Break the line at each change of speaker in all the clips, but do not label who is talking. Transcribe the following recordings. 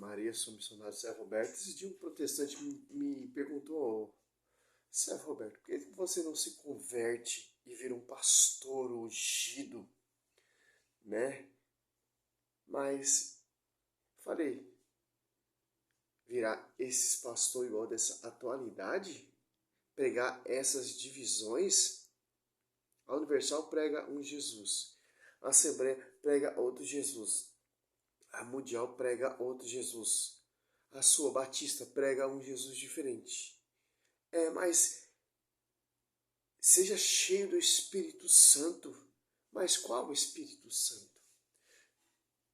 Maria, sou missionário Servo Roberto. Esse dia um protestante me perguntou, Servo Roberto, por que você não se converte e vira um pastor ungido, né? Mas falei, virar esses pastores igual dessa atualidade, pregar essas divisões, a Universal prega um Jesus, a Assembleia prega outro Jesus, a Mundial prega outro Jesus, a sua Batista prega um Jesus diferente. Mas seja cheio do Espírito Santo. Mas qual Espírito Santo?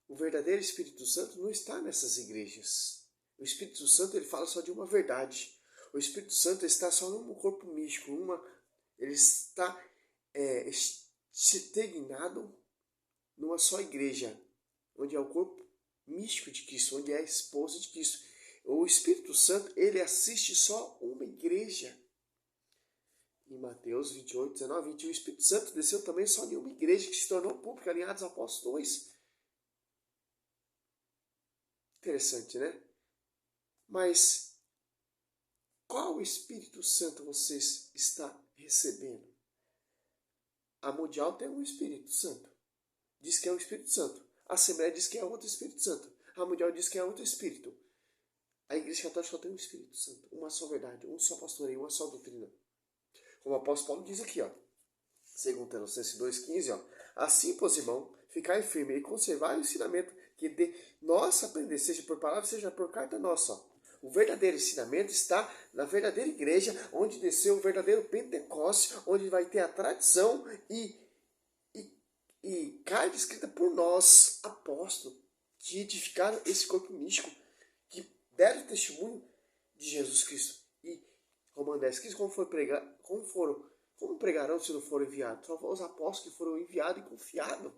O verdadeiro Espírito Santo não está nessas igrejas. O Espírito Santo ele fala só de uma verdade. O Espírito Santo está só num corpo místico. Ele está estagnado numa só igreja, onde é o corpo místico de Cristo, onde é a esposa de Cristo. O Espírito Santo ele assiste só uma igreja. Em Mateus 28, 19, 20, o Espírito Santo desceu também só de uma igreja que se tornou pública, ali em Atos Apóstolos 2. Interessante, né? Mas qual Espírito Santo vocês está recebendo? A Mundial tem um Espírito Santo. Diz que é o Espírito Santo. A Assembleia diz que é outro Espírito Santo. A Mundial diz que é outro Espírito. A Igreja Católica tem um Espírito Santo. Uma só verdade, um só pastoreio, uma só doutrina. Como o apóstolo Paulo diz aqui, ó, 2 Tessalonicenses 2,15, assim, pois, irmão, ficai firme e conservar o ensinamento que de nossa aprender, seja por palavra, seja por carta nossa. O verdadeiro ensinamento está na verdadeira igreja, onde desceu o verdadeiro Pentecostes, onde vai ter a tradição e carta escrita por nós, apóstolos, que edificaram esse corpo místico, que deram testemunho de Jesus Cristo. E Romanos 10,15, como pregarão se não forem enviados? Só os apóstolos que foram enviados e confiados.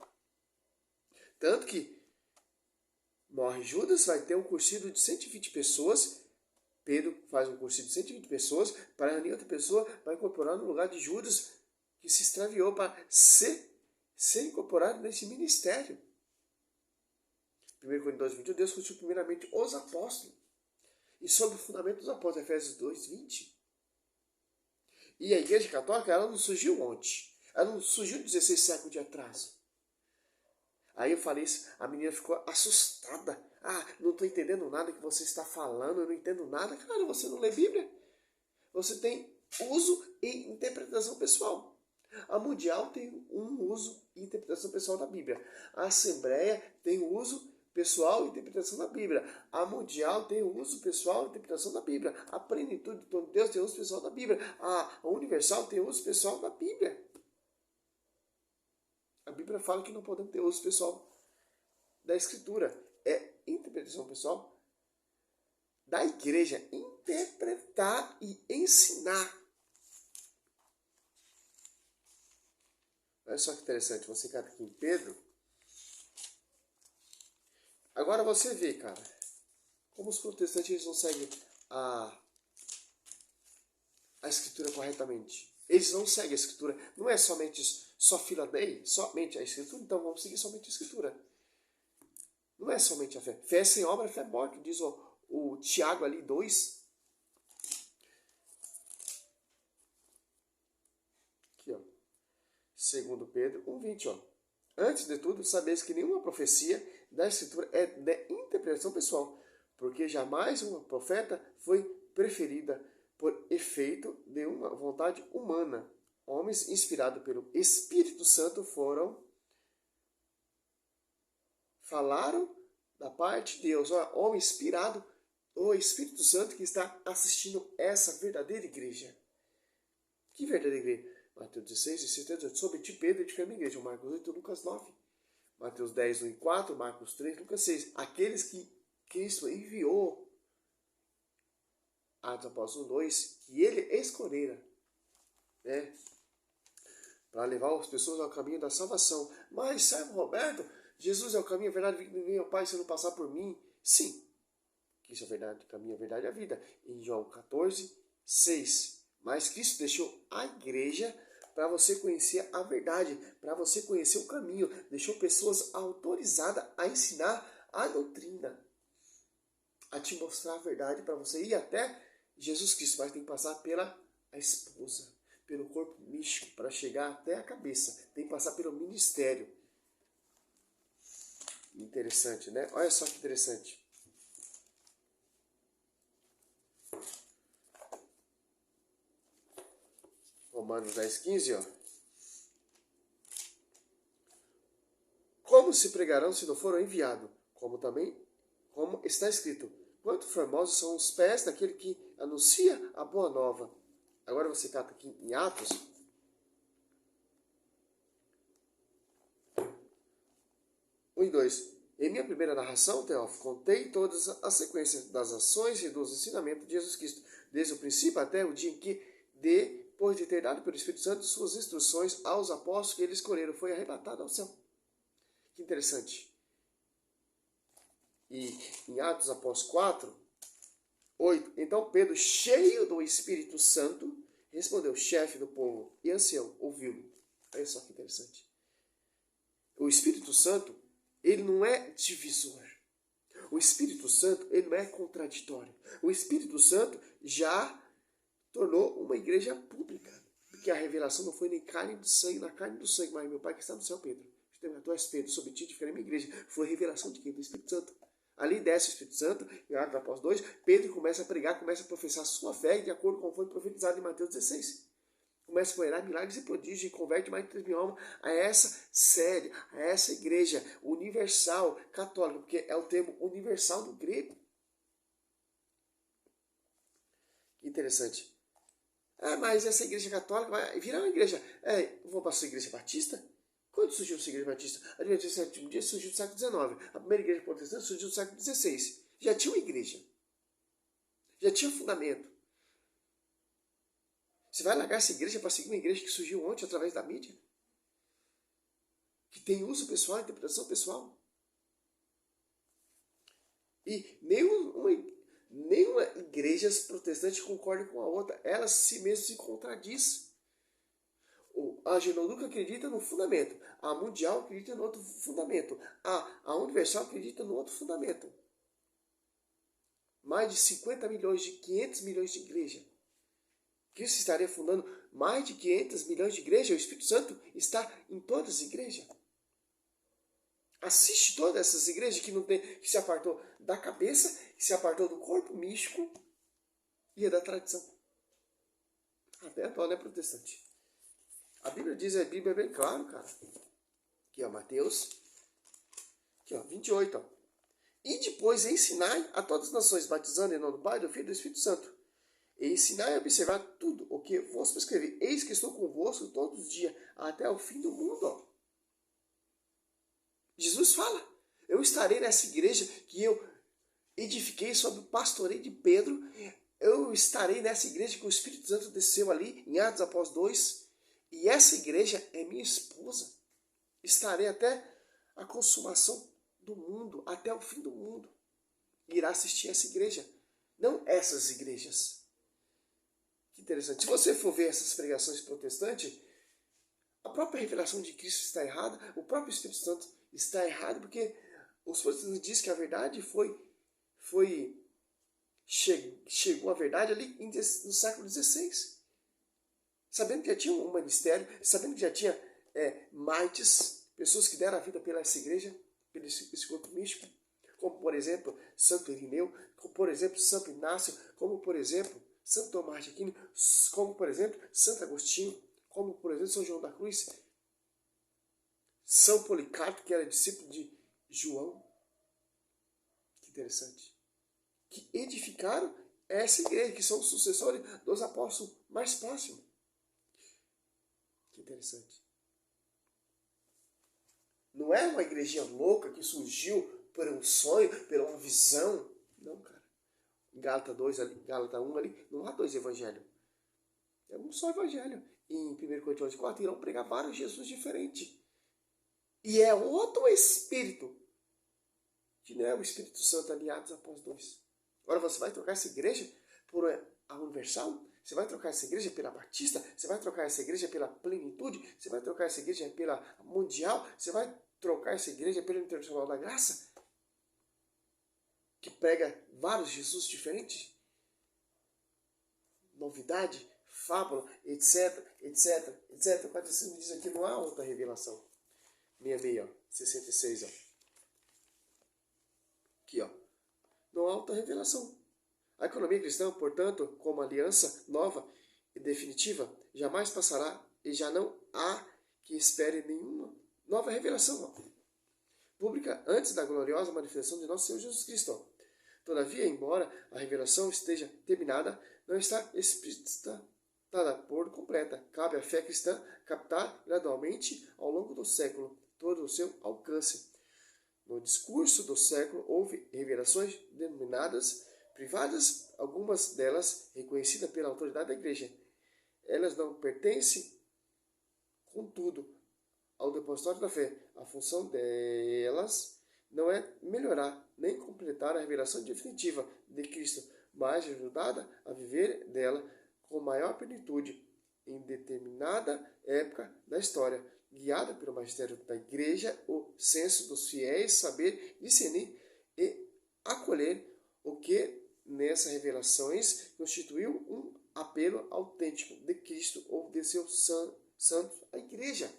Tanto que morre Judas, vai ter um cursilho de 120 pessoas. Pedro faz um cursilho de 120 pessoas para reunir outra pessoa, para incorporar no lugar de Judas, que se extraviou, para ser incorporado nesse ministério. 1 Coríntios 2,21, Deus constituiu primeiramente os apóstolos. E sobre o fundamento dos apóstolos, Efésios 2,20. E a Igreja Católica, ela não surgiu ontem. Ela não surgiu 16 séculos de atraso. Aí eu falei isso, a menina ficou assustada. Não estou entendendo nada que você está falando, eu não entendo nada. Cara, você não lê Bíblia. Você tem uso e interpretação pessoal. A Mundial tem um uso e interpretação pessoal da Bíblia. A Assembleia tem uso pessoal e interpretação da Bíblia. A Mundial tem uso pessoal e interpretação da Bíblia. A Plenitude de Deus tem uso pessoal da Bíblia. A Universal tem uso pessoal da Bíblia. A Bíblia fala que não podemos ter uso pessoal da Escritura. É interpretação pessoal da igreja. Interpretar e ensinar. Olha só que interessante. Você cata aqui em Pedro. Agora você vê, cara, como os protestantes eles não seguem a Escritura corretamente. Eles não seguem a Escritura. Não é somente só fila dei, somente a Escritura. Então vamos seguir somente a Escritura. Não é somente a fé. Fé sem obra, fé morta, diz o Tiago ali 2. Aqui, ó. 2 Pedro 1,20, Antes de tudo, sabeis que nenhuma profecia da Escritura é de interpretação pessoal, porque jamais uma profeta foi preferida por efeito de uma vontade humana. Homens inspirados pelo Espírito Santo falaram da parte de Deus. Homem inspirado, o Espírito Santo que está assistindo essa verdadeira igreja. Que verdadeira igreja? Mateus 16, 17, 18. Sobre ti, Pedro, edifica a minha igreja. Marcos 8, Lucas 9. Mateus 10, 1 e 4. Marcos 3, Lucas 6. Aqueles que Cristo enviou. Atos Apóstolos 2, que ele escolhera, né, para levar as pessoas ao caminho da salvação. Mas, servo Roberto, Jesus é o caminho, a verdade, ninguém ao Pai se não passar por mim. Sim, que isso é verdade, o caminho, a verdade e a vida. Em João 14, 6. Mas Cristo deixou a igreja para você conhecer a verdade, para você conhecer o caminho. Deixou pessoas autorizadas a ensinar a doutrina. a te mostrar a verdade para você ir até Jesus Cristo, mas tem que passar pela a esposa, pelo corpo místico, para chegar até a cabeça. Tem que passar pelo ministério. Interessante, né? Olha só que interessante. Romanos 10:15, ó. Como se pregarão se não foram enviados? Como está escrito, quanto formosos são os pés daquele que anuncia a boa nova. Agora você cata aqui em Atos. 1 e 2. Em minha primeira narração, Teófilo, contei todas as sequências das ações e dos ensinamentos de Jesus Cristo, desde o princípio até o dia em que, depois de ter dado pelo Espírito Santo suas instruções aos apóstolos que ele escolheram, foi arrebatado ao céu. Que interessante. E em Atos Apóstolos 4, 8. Então Pedro, cheio do Espírito Santo, respondeu, chefe do povo e ancião, ouviu-lo. Olha só que interessante. O Espírito Santo, ele não é divisor. O Espírito Santo, ele não é contraditório. O Espírito Santo já tornou uma igreja pública. Porque a revelação não foi nem carne do sangue, na carne do sangue, mas meu Pai que está no céu, Pedro. Tu és Pedro, sobre ti edificarei minha igreja. Foi revelação de quem? Do Espírito Santo. Ali desce o Espírito Santo, em Atos Apóstolos 2, Pedro começa a pregar, começa a professar a sua fé, de acordo com o que foi profetizado em Mateus 16. Começa a operar milagres e prodígios e converte mais de 3.000 almas a essa série, a essa igreja universal católica, porque é o termo universal do grego. Que interessante. Mas essa igreja católica vai virar uma igreja. Vou para a sua igreja batista? Quando surgiu a igreja batista? A Adventista do Sétimo Dia surgiu no século XIX. A primeira igreja protestante surgiu no século XVI. Já tinha uma igreja. Já tinha fundamento. Você vai largar essa igreja para seguir uma igreja que surgiu ontem através da mídia? Que tem uso pessoal, interpretação pessoal? E nenhuma igreja protestante concorda com a outra. Elas si mesmas se contradizem. A Genoduca acredita no fundamento. A Mundial acredita no outro fundamento. A Universal acredita no outro fundamento. Mais de 50 milhões, de 500 milhões de igrejas. Cristo estaria fundando mais de 500 milhões de igrejas. O Espírito Santo está em todas as igrejas. Assiste todas essas igrejas que se apartou da cabeça, que se apartou do corpo místico e da tradição. Até a atual é protestante. A Bíblia diz, a Bíblia é bem claro, cara. Aqui, ó, Mateus. Aqui, ó, 28, ó. E depois ensinai a todas as nações, batizando em nome do Pai, do Filho e do Espírito Santo. E ensinai a observar tudo o que vos prescrevi. Eis que estou convosco todos os dias, até o fim do mundo, ó. Jesus fala, eu estarei nessa igreja que eu edifiquei sob o pastoreio de Pedro. Eu estarei nessa igreja que o Espírito Santo desceu ali, em Atos Apóstolos 2. E essa igreja é minha esposa. Estarei até a consumação do mundo, até o fim do mundo. Irá assistir essa igreja, não essas igrejas. Que interessante. Se você for ver essas pregações protestantes, a própria revelação de Cristo está errada, o próprio Espírito Santo está errado, porque os protestantes dizem que a verdade chegou a verdade ali no século XVI. Sabendo que já tinha um ministério, sabendo que já tinha mártires, pessoas que deram a vida pela essa igreja, pelo esse corpo místico, como por exemplo Santo Irineu, como por exemplo Santo Inácio, como por exemplo Santo Tomás de Aquino, como por exemplo Santo Agostinho, como por exemplo São João da Cruz, São Policarpo, que era discípulo de João. Que interessante. Que edificaram essa igreja, que são os sucessores dos apóstolos mais próximos. Que interessante. Não é uma igrejinha louca que surgiu por um sonho, por uma visão. Não, cara. Em Gálatas 2 ali, Gálatas 1 ali, não há dois evangelhos. É um só evangelho. E em 1 Coríntios 4 irão pregar vários Jesus diferentes. E é outro Espírito, que não é o Espírito Santo aliados após 2. Agora você vai trocar essa igreja por a Universal? Você vai trocar essa igreja pela Batista? Você vai trocar essa igreja pela Plenitude? Você vai trocar essa igreja pela Mundial? Você vai trocar essa igreja pelo Internacional da Graça? que prega vários Jesus diferentes? Novidade, fábula, etc, etc, etc. O catecismo diz aqui, não há outra revelação. 66, ó, 66, ó. Aqui, ó. Não há outra revelação. A economia cristã, portanto, como aliança nova e definitiva, jamais passará e já não há que espere nenhuma nova revelação, ó, pública antes da gloriosa manifestação de nosso Senhor Jesus Cristo, ó. Todavia, embora a revelação esteja terminada, não está explicitada por completa. Cabe à fé cristã captar gradualmente, ao longo do século, todo o seu alcance. No discurso do século, houve revelações denominadas privadas, algumas delas reconhecidas pela autoridade da Igreja. Elas não pertencem, contudo, ao depositório da fé. A função delas não é melhorar nem completar a revelação definitiva de Cristo, mas ajudada a viver dela com maior plenitude em determinada época da história, guiada pelo magistério da Igreja, o senso dos fiéis, saber discernir e acolher o que nessas revelações constituiu um apelo autêntico de Cristo ou de seus santos à Igreja.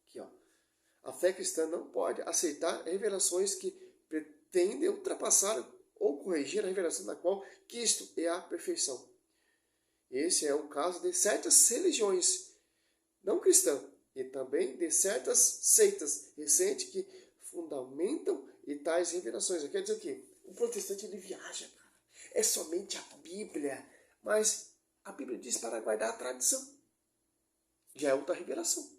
Aqui, ó. A fé cristã não pode aceitar revelações que pretendem ultrapassar ou corrigir a revelação da qual Cristo é a perfeição. Esse é o caso de certas religiões não cristãs e também de certas seitas recentes que fundamentam e tais revelações. Quer dizer o quê? O protestante ele viaja, cara. É somente a Bíblia, mas a Bíblia diz para guardar a tradição. Já é outra revelação.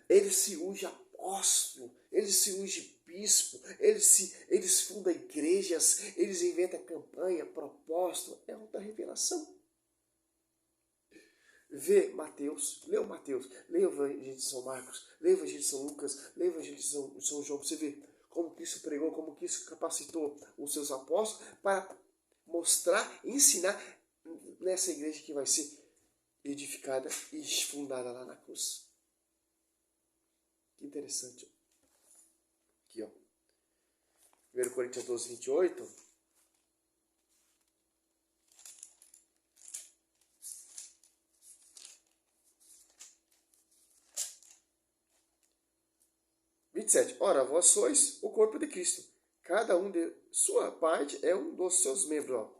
Ele se unge apóstolo, ele se unge bispo, eles fundam igrejas, eles inventam campanha, propósito, é outra revelação. Vê Mateus, lê o Mateus, lê o Evangelho de São Marcos, lê o Evangelho de São Lucas, lê o Evangelho de São João, você vê como que isso pregou, como que isso capacitou os seus apóstolos para mostrar e ensinar nessa igreja que vai ser edificada e fundada lá na cruz. Que interessante. Aqui, ó. 1 Coríntios 12, 28. Ora, vós sois o corpo de Cristo. Cada um de sua parte é um dos seus membros. Ó.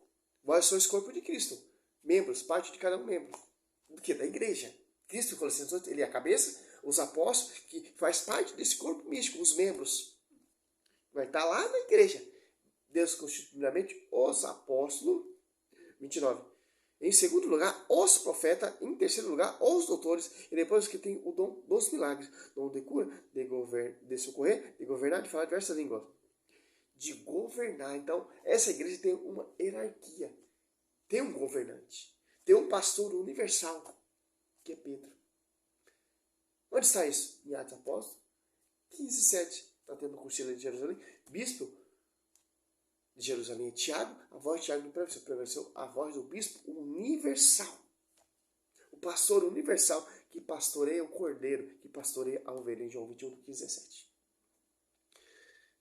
Vós sois o corpo de Cristo. Membros, parte de cada um membro. Do que? Da igreja. Cristo, Colossenses 8, ele é a cabeça, os apóstolos, que faz parte desse corpo místico, os membros. Vai estar lá na igreja. Deus constitui primeiramente os apóstolos. 29. Em segundo lugar, os profetas. Em terceiro lugar, os doutores. E depois que tem o dom dos milagres. Dom de cura, de socorrer, de governar, de falar diversas línguas. De governar. Então, essa igreja tem uma hierarquia. Tem um governante. Tem um pastor universal, que é Pedro. Onde está isso? Em Atos Apóstolos 15, 7. Está tendo o concílio de Jerusalém. Bispo de Jerusalém é Tiago. A voz de Tiago não prevaleceu. A voz do bispo universal. O pastor universal que pastoreia o cordeiro, que pastoreia a ovelha, em João 21, 15, 17.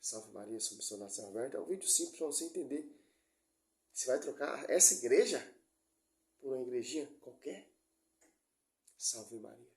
Salve Maria, sou missionário Serra Aberta. É um vídeo simples para você entender. Você vai trocar essa igreja por uma igrejinha qualquer? Salve Maria.